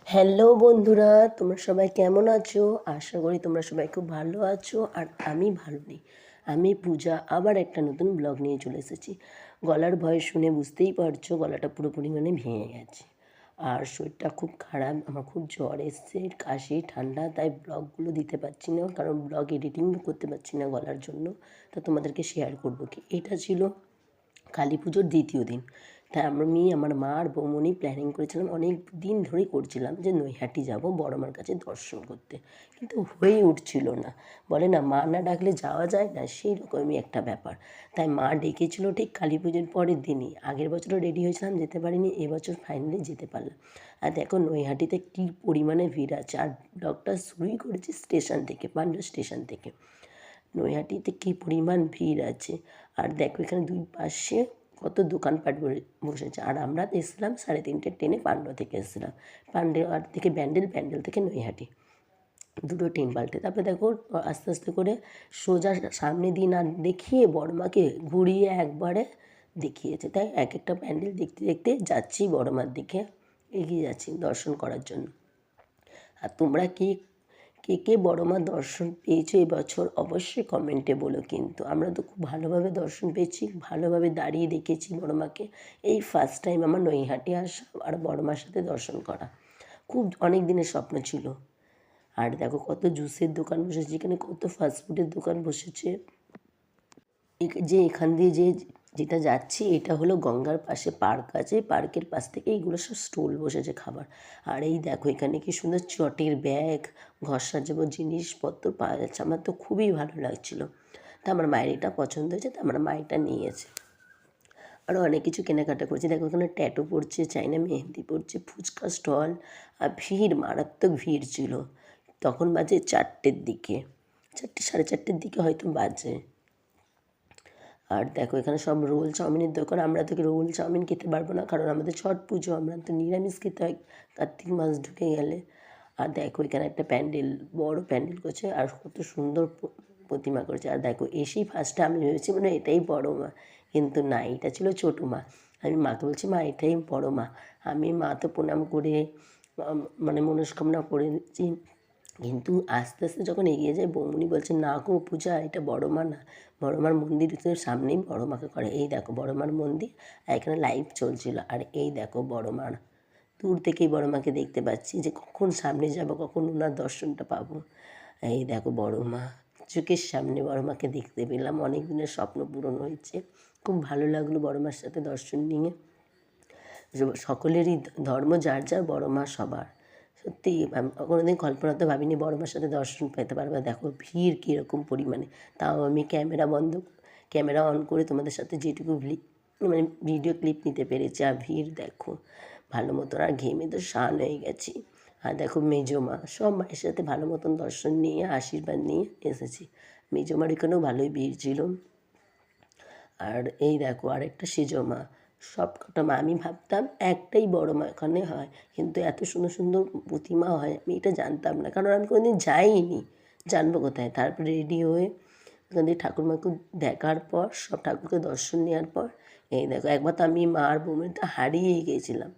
Hello বন্ধুরা, তোমরা সবাই কেমন আছো? আশা করি তোমরা সবাই খুব ভালো আছো। আর আমি ভালো নেই। আমি পূজা আবার একটা নতুন ব্লগ নিয়ে চলে এসেছি। গলার ভয়েস শুনে বুঝতেই পারছো গলাটা পুরোপুরি ভেঙে গেছে। আর শরীরটা খুব খারাপ, আমার খুব জ্বর এসছে, কাশি ঠান্ডা, তাই ব্লগগুলো দিতে পারছি না, কারণ ব্লগ এডিটিং করতে পারছি না গলার জন্য। তো তোমাদেরকে শেয়ার করবো কি, এটা ছিল কালী পুজোর দ্বিতীয় দিন। তাই আমি আমার মা আর বৌমনি প্ল্যানিং করেছিলাম, অনেক দিন ধরেই করছিলাম যে নৈহাটি যাব বড় মার কাছে দর্শন করতে, কিন্তু হয়ে উঠছিল না। বলে না, মা না ডাকলে যাওয়া যায় না, সেই রকমই একটা ব্যাপার। তাই মা ডেকেছিল ঠিক কালী পুজোর পরের দিনই। আগের বছরও রেডি হয়েছিলাম, যেতে পারিনি, এবছর ফাইনালি যেতে পারলাম। আর দেখো নৈহাটিতে কী পরিমাণে ভিড় আছে। আর ব্লগটা শুরুই করেছি স্টেশন থেকে, পান্ডা স্টেশন থেকে। নৈহাটিতে কী পরিমাণ ভিড় আছে। আর দেখো এখানে দুই পাশে কত দোকানপাট বসেছে। আর আমরা এসেছিলাম 3:30 ট্রেনে, পান্ডা থেকে এসেছিলাম। পান্ডা থেকে ব্যান্ডেল, ব্যান্ডেল থেকে নৈহাটি, দুটো ট্রেন পাল্টে। তারপরে দেখো আস্তে আস্তে করে সোজা সামনে দিয়ে না দেখিয়ে বড়মাকে ঘুরিয়ে একবারে দেখিয়েছে। তাই এক একটা প্যান্ডেল দেখতে দেখতে যাচ্ছি বড়মার দিকে, এগিয়ে যাচ্ছি দর্শন করার জন্য। আর তোমরা কে কে কে বড় মার দর্শন পেয়েছো এবছর অবশ্যই কমেন্টে বলো। কিন্তু আমরা তো খুব ভালোভাবে দর্শন পেয়েছি, ভালোভাবে দাঁড়িয়ে দেখেছি বড় মাকে। এই ফার্স্ট টাইম আমার নৈহাটি আসা আর বড় মার সাথে দর্শন করা, খুব অনেক দিনের স্বপ্ন ছিল। আর দেখো কত জুসের দোকান বসেছে, এখানে কত ফাস্টফুডের দোকান বসেছে। যে এখান দিয়ে যেটা যাচ্ছি, এটা হলো গঙ্গার পাশে পার্ক আছে, পার্কের পাশ থেকে এইগুলো সব স্টল বসেছে খাবার। আর এই দেখো এখানে কি সুন্দর চটের ব্যাগ, ঘর সাজাবো জিনিসপত্র পাওয়া যাচ্ছে। আমার তো খুবই ভালো লাগছিল। তা আমার মায়ের এটা পছন্দ হয়েছে, তা আমার মা এটা নিয়েছে। আরও অনেক কিছু কেনাকাটা করছি। দেখো এখানে ট্যাটু পড়ছে, চাইনা মেহেন্দি পড়ছে, ফুচকা স্টল। আর ভিড়, মারাত্মক ভিড় ছিল। তখন বাজে 4টের দিকে, 4টে 4:30 দিকে হয়তো বাজে। আর দেখো এখানে সব রোল চাউমিনের দোকান। আমরা তো রোল চাউমিন খেতে পারবো না, কারণ আমাদের ছট পুজো, আমরা তো নিরামিষ খেতে হয় কার্তিক মাস ঢুকে গেলে। আর দেখো এখানে একটা প্যান্ডেল, বড় প্যান্ডেল করছে, আর কত সুন্দর প্রতিমা করেছে। আর দেখো এসেই ফার্স্টে আমি ভেবেছি এটাই বড় মা, কিন্তু না, এটা ছিল ছোটো মা। আমি মাকে বলছি, মা এটাই বড় মা। আমি মা তো প্রণাম করে মনস্কামনা করেছি। কিন্তু আস্তে আস্তে যখন এগিয়ে যায়, বৌমনি বলছে, না গো পূজা, এটা বড় মা না, বড় মার মন্দিরের সামনেই বড় মাকে করে। এই দেখো বড় মার মন্দির, আর এখানে লাইভ চলছিল। আর এই দেখো বড় মার, দূর থেকেই বড় মাকে দেখতে পাচ্ছি, যে কখন সামনে যাব, কখন ওনার দর্শনটা পাবো। এই দেখো বড় মা, চোখের সামনে বড় মাকে দেখতে পেলাম, অনেক দিনের স্বপ্ন পূরণ হয়েছে। খুব ভালো লাগলো বড় মার সাথে দর্শন নিয়ে। সকলেরই ধর্ম যার যার, বড় মা সবার। সত্যি আমি কোনোদিন কল্পনাতে ভাবিনি বড় মার সাথে দর্শন পেতে পারবো। দেখো ভিড় কীরকম পরিমাণে। তাও আমি ক্যামেরা অন করে তোমাদের সাথে যেটুকু ভিডিও ক্লিপ নিতে পেরেছি। আর ভিড় দেখো ভালো মতন, আর ঘেমে তো শান হয়ে গেছি। আর দেখো মেজো মা, সব মায়ের সাথে ভালো মতন দর্শন নিয়ে আশীর্বাদ নিয়ে এসেছি। মেজো মার এখানেও ভালোই ভিড় ছিল। আর এই দেখো আরেকটা সেজো মা, সব কটা মা। আমি ভাবতাম একটাই বড় মা এখানে হয়, কিন্তু এত সুন্দর সুন্দর প্রতিমা হয় আমি এটা জানতাম না, কারণ আমি কোনোদিন যাইনি, জানবো কোথায়। তারপরে রেডি হয়ে ওখান থেকে ঠাকুরমাকে দেখার পর, সব ঠাকুরকে দর্শন নেওয়ার পর, এই দেখো একবার তো আমি মা আর বৌমনিটা হারিয়েই গিয়েছিলাম।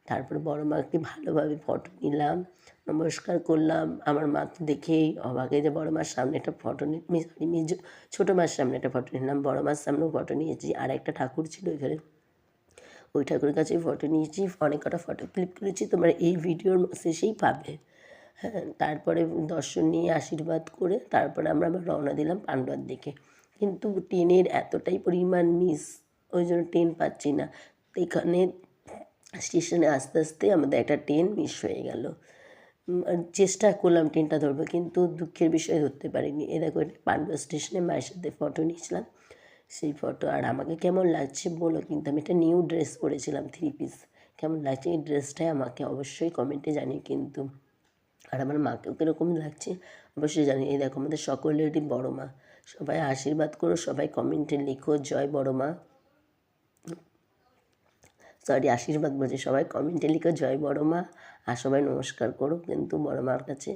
তারপরে বড় মাকে ভালোভাবে ফটো নিলাম, নমস্কার করলাম। আমার মা তো দেখেই অবাক, যে বড় মার সামনে একটা ফটো ছোটো মার সামনে একটা ফটো নিলাম, বড় মার সামনেও ফটো নিয়েছি। আর একটা ঠাকুর ছিল এখানে, ওই ঠাকুরের কাছে ফটো নিয়েছি, অনেক কটা ফটো ক্লিক করেছি, তোমরা এই ভিডিওর শেষেই পাবে। হ্যাঁ, তারপরে দর্শন নিয়ে আশীর্বাদ করে তারপরে আমরা আবার রওনা দিলাম পান্ডুয়ার দিকে। কিন্তু ট্রেনের এতটাই পরিমাণ মিস, ওই জন্য ট্রেন পাচ্ছি না। এখানে স্টেশনে আস্তে আস্তে আমাদের একটা ট্রেন মিস হয়ে গেল। চেষ্টা করলাম ট্রেনটা ধরবো, কিন্তু দুঃখের বিষয় ধরতে পারিনি। এ দেখো পান্ডুয়া স্টেশনে মায়ের সাথে ফটো নিয়েছিলাম, সেই ফটো। আর আমাকে কেমন লাগছে বলো, কিন্তু আমি একটা নিউ ড্রেস পরেছিলাম, 3 পিস। কেমন লাগছে এই ড্রেসটায় আমাকে অবশ্যই কমেন্টে জানিও কিন্তু। আর আমার মাকেও কীরকম লাগছে অবশ্যই জানি। এই দেখো আমাদের সকলেরই বড় মা, সবাই আশীর্বাদ করো, সবাই কমেন্টে লিখো জয় বড় মা। সরি, আশীর্বাদ বলছি, সবাই কমেন্টে লিখো জয় বড় মা। আর সবাই নমস্কার করো কিন্তু বড় মার কাছে।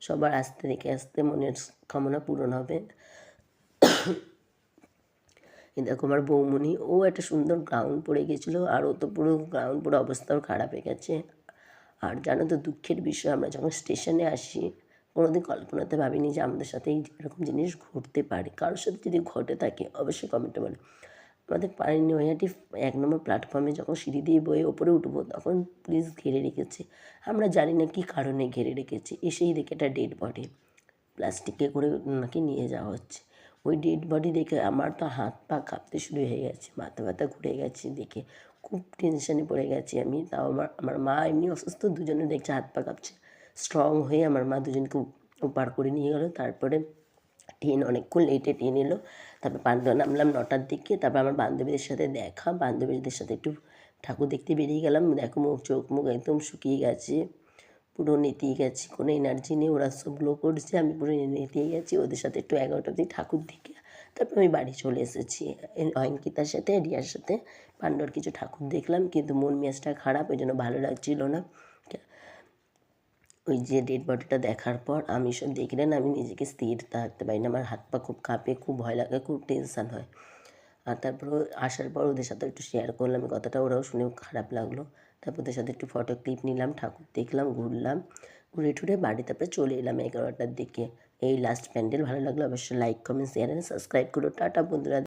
সবার আস্তে রেখে আসতে মনের কামনা পূরণ হবে। এই দেখো আমার বৌমনি, ও একটা সুন্দর গাউন পরে গেছিলো, আর ও তো পুরো গাউন পরে অবস্থাও খারাপ হয়ে গেছে। আর জানো তো দুঃখের বিষয়, আমরা যখন স্টেশনে আসি কোনোদিন কল্পনাতে ভাবিনি যে আমাদের সাথে এরকম জিনিস ঘটতে পারে। কারোর সাথে যদি ঘটে থাকে অবশ্যই কমেন্টে বলো। আমাদের নৈহাটি 1 নম্বর প্ল্যাটফর্মে যখন সিঁড়ি দিয়ে বয়ে ওপরে উঠবো তখন পুলিশ ঘিরে রেখেছে। আমরা জানি না কী কারণে ঘিরে রেখেছে। এসেই দেখি একটা ডেড বডি প্লাস্টিকে করে ওনাকে নিয়ে যাওয়া হচ্ছে। ওই ডেড বডি দেখে আমার তো হাত পা কাঁপতে শুরু হয়ে গেছে, মাথা ব্যথা ঘুরে গেছে দেখে খুব টেনশানে পড়ে গেছি আমি। তাও আমার মা এমনি অসুস্থ, দুজনে দেখছে হাত পা কাঁপছে। স্ট্রং হয়ে আমার মা দুজনকে পার করে নিয়ে গেলো। তারপরে ট্রেন অনেকক্ষণ লেটে ট্রেন এলো। তারপর পান্ডুয়া নামলাম 9টার দিকে। তারপর আমার বান্ধবীদের সাথে দেখা, বান্ধবীদের সাথে একটু ঠাকুর দেখতে বেরিয়ে গেলাম। দেখো চোখ মুখ একদম শুকিয়ে গেছে, পুরো নেতিয়ে গেছি, কোনো এনার্জি নেই। ওরা সব গ্লো করছে, আমি পুরো নেতিয়ে গেছি। ওদের সাথে একটু 11টা অবধি ঠাকুর দেখে তারপর আমি বাড়ি চলে এসেছি। অঙ্কিতার সাথে, রিয়ার সাথে পান্ডুয়ার কিছু ঠাকুর দেখলাম, কিন্তু মন মেজাজটা খারাপ, ওই জন্য ভালো লাগছিল না। ওই যে ডেড বডিটা দেখার পর আমি সব দেখলেন, আমি নিজেকে স্থির থাকতে পারি না, আমার হাত পা খুব কাঁপে, খুব ভয় লাগে, খুব টেনশান হয়। আর তারপর আসার পর ওদের সাথে একটু শেয়ার করলাম এই কথাটা, ওরাও শুনেও খারাপ লাগলো। তারপর ওদের সাথে একটু ফটো ক্লিপ নিলাম, ঠাকুর দেখলাম, ঘুরলাম, ঘুরে টুরে বাড়ি তারপরে চলে এলাম 11টার দিকে। এই লাস্ট প্যান্ডেল ভালো লাগলো অবশ্যই like comment share and subscribe করো। টাটা বন্ধুরা।